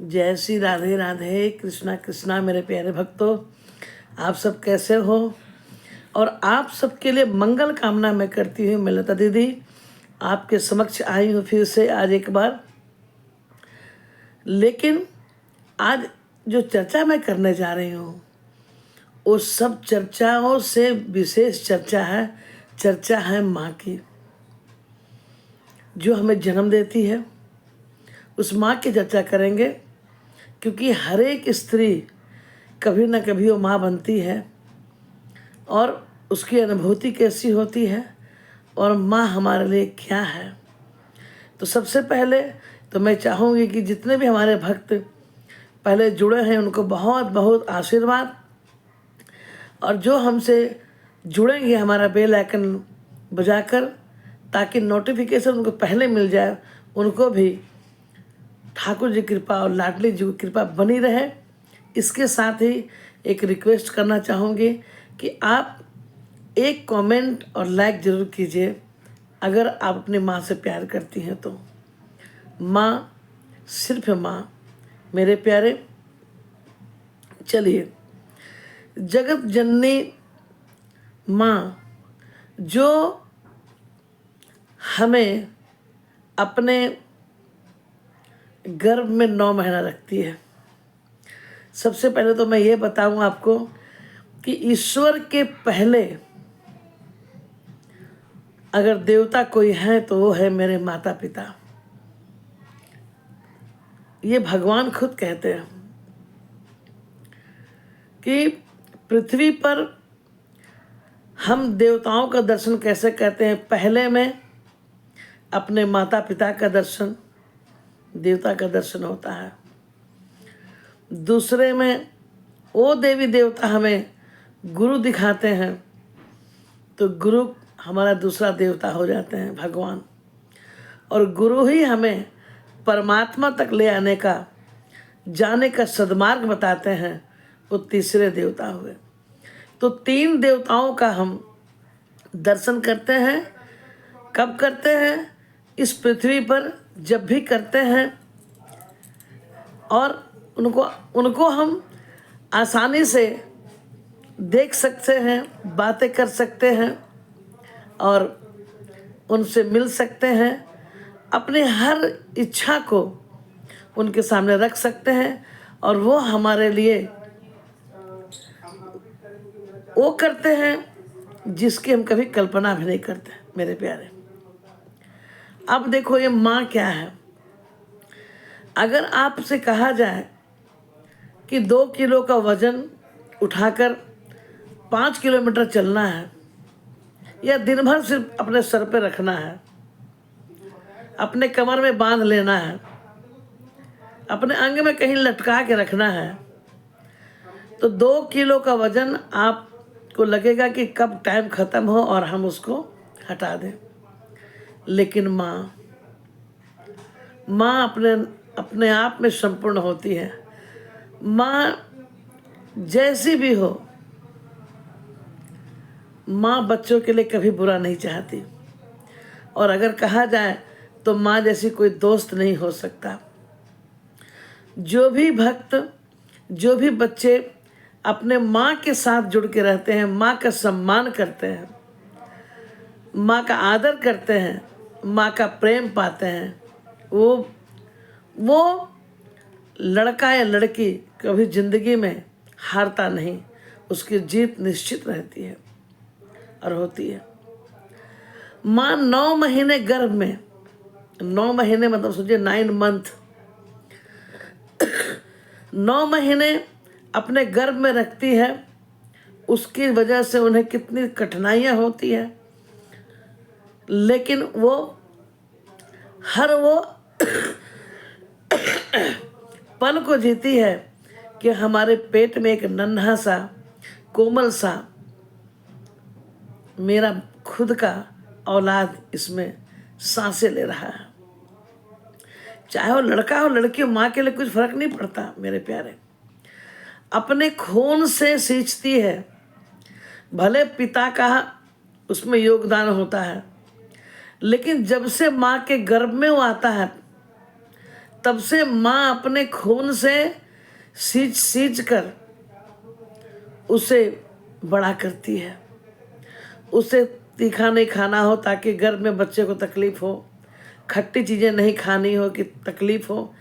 जय श्री राधे राधे, कृष्णा कृष्णा। मेरे प्यारे भक्तों, आप सब कैसे हो? और आप सबके लिए मंगल कामना मैं करती हूँ। मैं लता दीदी आपके समक्ष आई हूँ फिर से आज एक बार। लेकिन आज जो चर्चा मैं करने जा रही हूँ वो सब चर्चाओं से विशेष चर्चा है माँ की, जो हमें जन्म देती है। उस माँ की चर्चा करेंगे, क्योंकि हर एक स्त्री कभी ना कभी वो माँ बनती है और उसकी अनुभूति कैसी होती है और माँ हमारे लिए क्या है। तो सबसे पहले तो मैं चाहूँगी कि जितने भी हमारे भक्त पहले जुड़े हैं उनको बहुत बहुत आशीर्वाद, और जो हमसे जुड़ेंगे हमारा बेल आइकन बजाकर, ताकि नोटिफिकेशन उनको पहले मिल जाए, उनको भी ठाकुर जी की कृपा और लाडली जी की कृपा बनी रहे। इसके साथ ही एक रिक्वेस्ट करना चाहूँगी कि आप एक कमेंट और लाइक ज़रूर कीजिए अगर आप अपनी माँ से प्यार करती हैं तो। माँ, सिर्फ माँ। मेरे प्यारे, चलिए, जगत जननी माँ जो हमें अपने गर्भ में 9 महीना रखती है। सबसे पहले तो मैं ये बताऊँ आपको कि ईश्वर के पहले अगर देवता कोई है तो वो है मेरे माता पिता। ये भगवान खुद कहते हैं कि पृथ्वी पर हम देवताओं का दर्शन कैसे करते हैं। पहले में अपने माता पिता का दर्शन, देवता का दर्शन होता है। दूसरे में वो देवी देवता हमें गुरु दिखाते हैं, तो गुरु हमारा दूसरा देवता हो जाते हैं, भगवान। और गुरु ही हमें परमात्मा तक ले आने का, जाने का सद्मार्ग बताते हैं, वो तीसरे देवता हुए। तो 3 देवताओं का हम दर्शन करते हैं। कब करते हैं? इस पृथ्वी पर जब भी करते हैं, और उनको हम आसानी से देख सकते हैं, बातें कर सकते हैं और उनसे मिल सकते हैं। अपने हर इच्छा को उनके सामने रख सकते हैं और वो हमारे लिए वो करते हैं जिसकी हम कभी कल्पना भी नहीं करते। मेरे प्यारे, अब देखो ये माँ क्या है। अगर आपसे कहा जाए कि 2 किलो का वजन उठाकर 5 किलोमीटर चलना है, या दिन भर सिर्फ अपने सर पे रखना है, अपने कमर में बांध लेना है, अपने अंग में कहीं लटका के रखना है, तो 2 किलो का वजन आपको लगेगा कि कब टाइम ख़त्म हो और हम उसको हटा दें। लेकिन माँ अपने आप में संपूर्ण होती है। माँ जैसी भी हो, माँ बच्चों के लिए कभी बुरा नहीं चाहती। और अगर कहा जाए तो माँ जैसी कोई दोस्त नहीं हो सकता। जो भी भक्त, जो भी बच्चे अपने माँ के साथ जुड़ के रहते हैं, माँ का सम्मान करते हैं, माँ का आदर करते हैं, माँ का प्रेम पाते हैं, वो लड़का या लड़की कभी जिंदगी में हारता नहीं। उसकी जीत निश्चित रहती है और होती है। माँ 9 महीने गर्भ में, 9 महीने मतलब सोचिए 9 मंथ, 9 महीने अपने गर्भ में रखती है। उसकी वजह से उन्हें कितनी कठिनाइयाँ होती है, लेकिन वो पल को जीती है कि हमारे पेट में एक नन्हा सा, कोमल सा, मेरा खुद का औलाद इसमें सांसें ले रहा है। चाहे वो लड़का हो लड़की हो, माँ के लिए कुछ फर्क नहीं पड़ता। मेरे प्यारे, अपने खून से सींचती है। भले पिता का उसमें योगदान होता है, लेकिन जब से माँ के गर्भ में वो आता है तब से माँ अपने खून से सींच सींच कर उसे बड़ा करती है। उसे तीखा नहीं खाना हो ताकि गर्भ में बच्चे को तकलीफ हो, खट्टी चीज़ें नहीं खानी हो कि तकलीफ हो।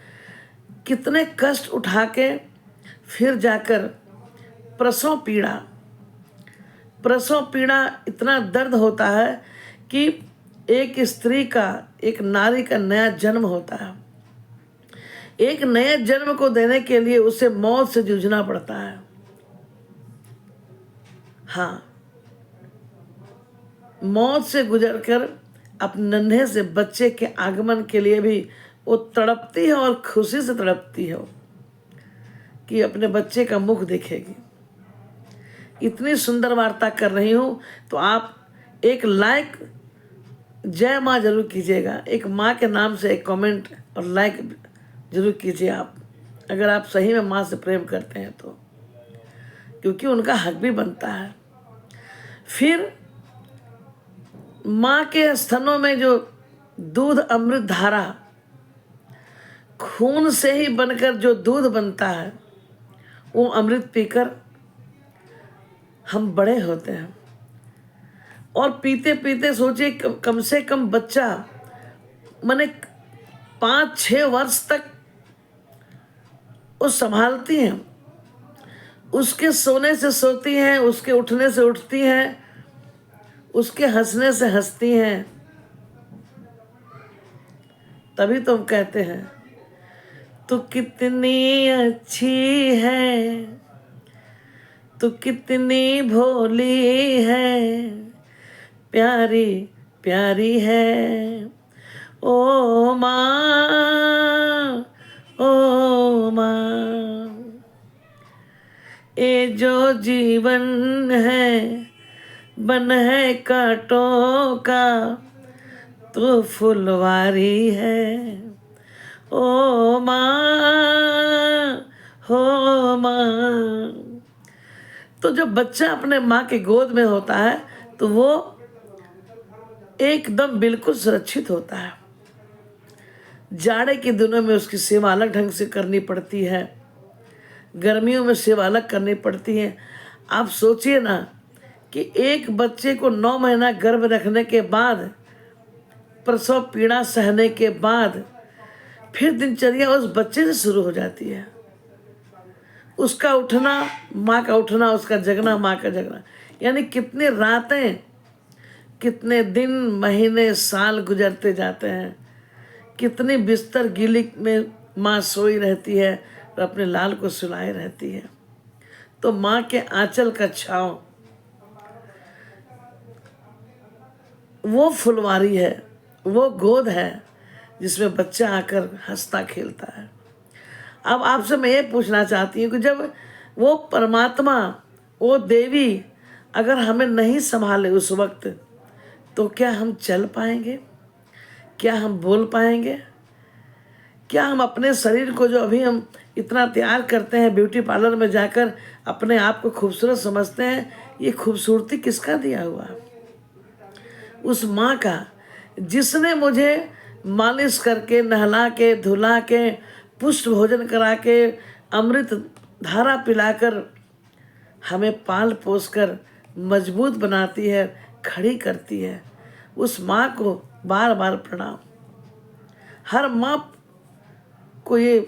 कितने कष्ट उठा के फिर जाकर प्रसव पीड़ा इतना दर्द होता है कि एक स्त्री का, एक नारी का नया जन्म होता है। एक नए जन्म को देने के लिए उसे मौत से जूझना पड़ता है। हाँ, मौत से गुजरकर अपने नन्हे से बच्चे के आगमन के लिए भी वो तड़पती है और खुशी से तड़पती है कि अपने बच्चे का मुख देखेगी। इतनी सुंदर वार्ता कर रही हूँ तो आप एक लाइक जय माँ जरूर कीजिएगा। एक माँ के नाम से एक कमेंट और लाइक जरूर कीजिए आप, अगर आप सही में माँ से प्रेम करते हैं तो, क्योंकि उनका हक भी बनता है। फिर माँ के स्तनों में जो दूध अमृत धारा खून से ही बनकर जो दूध बनता है, वो अमृत पीकर हम बड़े होते हैं। और पीते पीते सोचिए कम से कम बच्चा माने 5-6 वर्ष तक वो संभालती हैं। उसके सोने से सोती हैं, उसके उठने से उठती हैं, उसके हंसने से हंसती हैं। तभी तो हम कहते हैं तू कितनी अच्छी है, तू कितनी भोली है, प्यारी प्यारी है ओ माँ, ओ माँ। ये जो जीवन है बन है कांटों का, तू फुलवारी है ओ माँ, हो माँ। तो जब बच्चा अपने माँ के गोद में होता है तो वो एकदम बिल्कुल सुरक्षित होता है। जाड़े के दिनों में उसकी सेवा अलग ढंग से करनी पड़ती है, गर्मियों में सेवा अलग करनी पड़ती है। आप सोचिए ना कि एक बच्चे को 9 महीना गर्भ रखने के बाद, प्रसव पीड़ा सहने के बाद फिर दिनचर्या उस बच्चे से शुरू हो जाती है। उसका उठना माँ का उठना, उसका जगना माँ का जगना, यानी कितनी रातें, कितने दिन, महीने, साल गुजरते जाते हैं। कितनी बिस्तर गीली में माँ सोई रहती है और अपने लाल को सुलाए रहती है। तो माँ के आंचल का छांव वो फुलवारी है, वो गोद है जिसमें बच्चा आकर हंसता खेलता है। अब आपसे मैं ये पूछना चाहती हूँ कि जब वो परमात्मा, वो देवी अगर हमें नहीं संभाले उस वक्त, तो क्या हम चल पाएंगे? क्या हम बोल पाएंगे? क्या हम अपने शरीर को, जो अभी हम इतना तैयार करते हैं, ब्यूटी पार्लर में जाकर अपने आप को खूबसूरत समझते हैं, ये खूबसूरती किसका दिया हुआ? उस माँ का, जिसने मुझे मालिश करके, नहला के, धुला के, पुष्ट भोजन करा के, अमृत धारा पिलाकर हमें पाल पोस कर मजबूत बनाती है, खड़ी करती है। उस माँ को बार बार प्रणाम। हर माँ को ये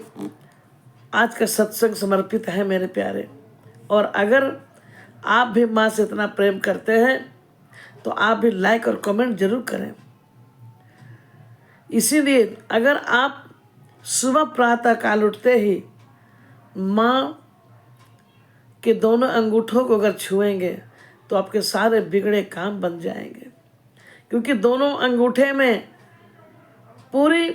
आज का सत्संग समर्पित है मेरे प्यारे। और अगर आप भी माँ से इतना प्रेम करते हैं तो आप भी लाइक और कमेंट जरूर करें। इसीलिए अगर आप सुबह प्रातः काल उठते ही माँ के दोनों अंगूठों को अगर छुएंगे तो आपके सारे बिगड़े काम बन जाएंगे, क्योंकि दोनों अंगूठे में पूरी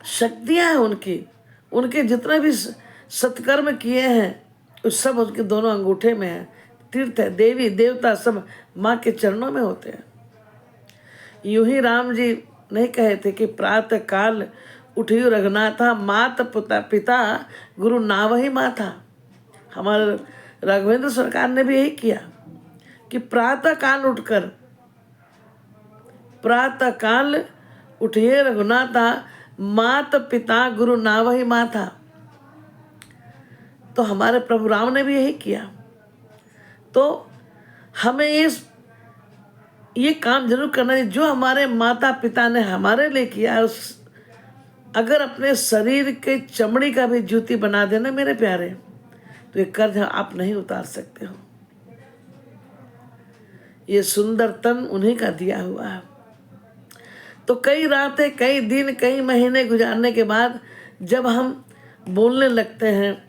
शक्तियाँ हैं उनकी। उनके जितने भी सत्कर्म किए हैं उस सब उनके दोनों अंगूठे में है। तीर्थ है, देवी देवता सब माँ के चरणों में होते हैं। यूं ही राम जी नहीं कहे थे कि प्रातः काल उठियो रघुनाथा, मात पिता गुरु नावहि माथा। हमारे राघवेंद्र सरकार ने भी यही किया कि प्रातः काल उठकर, प्रातः काल उठिए रघुनाथा, मात पिता गुरु ना वही माता। तो हमारे प्रभु राम ने भी यही किया। तो हमें ये काम जरूर करना चाहिए जो हमारे माता पिता ने हमारे लिए किया है। अगर अपने शरीर के चमड़ी का भी जूती बना देना मेरे प्यारे, तो ये कर्ज आप नहीं उतार सकते हो। ये सुंदर तन उन्हीं का दिया हुआ है। तो कई रातें, कई दिन, कई महीने गुजारने के बाद जब हम बोलने लगते हैं,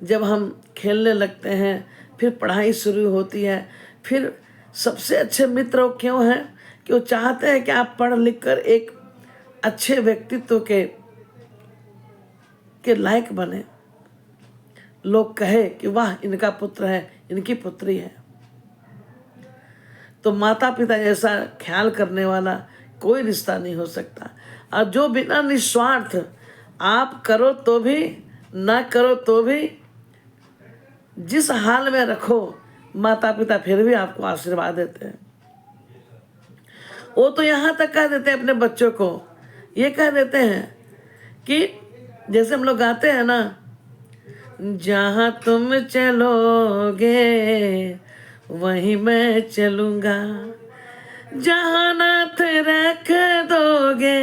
जब हम खेलने लगते हैं, फिर पढ़ाई शुरू होती है, फिर सबसे अच्छे मित्र वो क्यों हैं कि वो चाहते हैं कि आप पढ़ लिख कर एक अच्छे व्यक्तित्व के लायक बने। लोग कहे कि वाह इनका पुत्र है, इनकी पुत्री है। तो माता पिता जैसा ख्याल करने वाला कोई रिश्ता नहीं हो सकता। और जो बिना निस्वार्थ, आप करो तो भी ना करो तो भी, जिस हाल में रखो, माता पिता फिर भी आपको आशीर्वाद देते हैं। वो तो यहाँ तक कह देते हैं अपने बच्चों को, ये कह देते हैं कि जैसे हम लोग गाते हैं ना, जहाँ तुम चलोगे वहीं मैं चलूँगा, जहाँ नाथ रख दोगे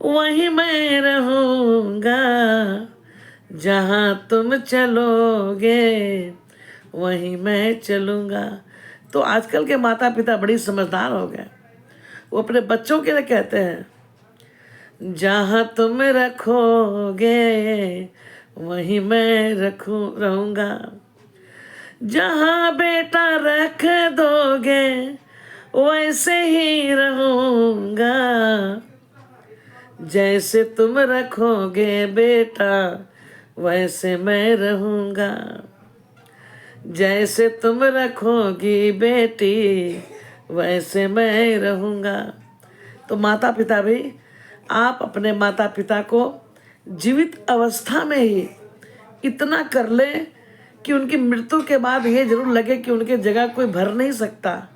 वहीं मैं रहूँगा, जहाँ तुम चलोगे वहीं मैं चलूँगा। तो आजकल के माता पिता बड़ी समझदार हो गए। वो अपने बच्चों के लिए कहते हैं, जहाँ तुम रखोगे वहीं मैं रहूँगा, जहाँ बेटा रख दोगे वैसे ही रहूँगा, जैसे तुम रखोगे बेटा वैसे मैं रहूँगा, जैसे तुम रखोगी बेटी वैसे मैं रहूँगा। तो माता पिता भी, आप अपने माता पिता को जीवित अवस्था में ही इतना कर ले कि उनकी मृत्यु के बाद ये जरूर लगे कि उनके जगह कोई भर नहीं सकता,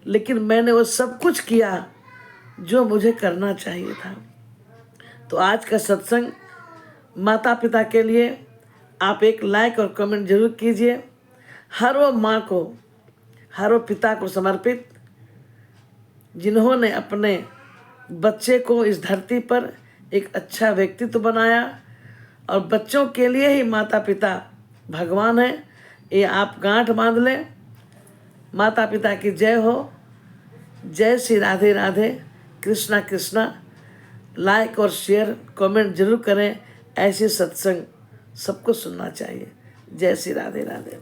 लेकिन मैंने वो सब कुछ किया जो मुझे करना चाहिए था। तो आज का सत्संग माता पिता के लिए आप एक लाइक और कमेंट जरूर कीजिए। हर वो माँ को, हर वो पिता को समर्पित जिन्होंने अपने बच्चे को इस धरती पर एक अच्छा व्यक्तित्व बनाया, और बच्चों के लिए ही माता पिता भगवान है, ये आप गांठ बांध लें। माता पिता की जय हो। जय श्री राधे राधे, कृष्णा कृष्णा। लाइक और शेयर कमेंट जरूर करें। ऐसे सत्संग सबको सुनना चाहिए। जय श्री राधे राधे।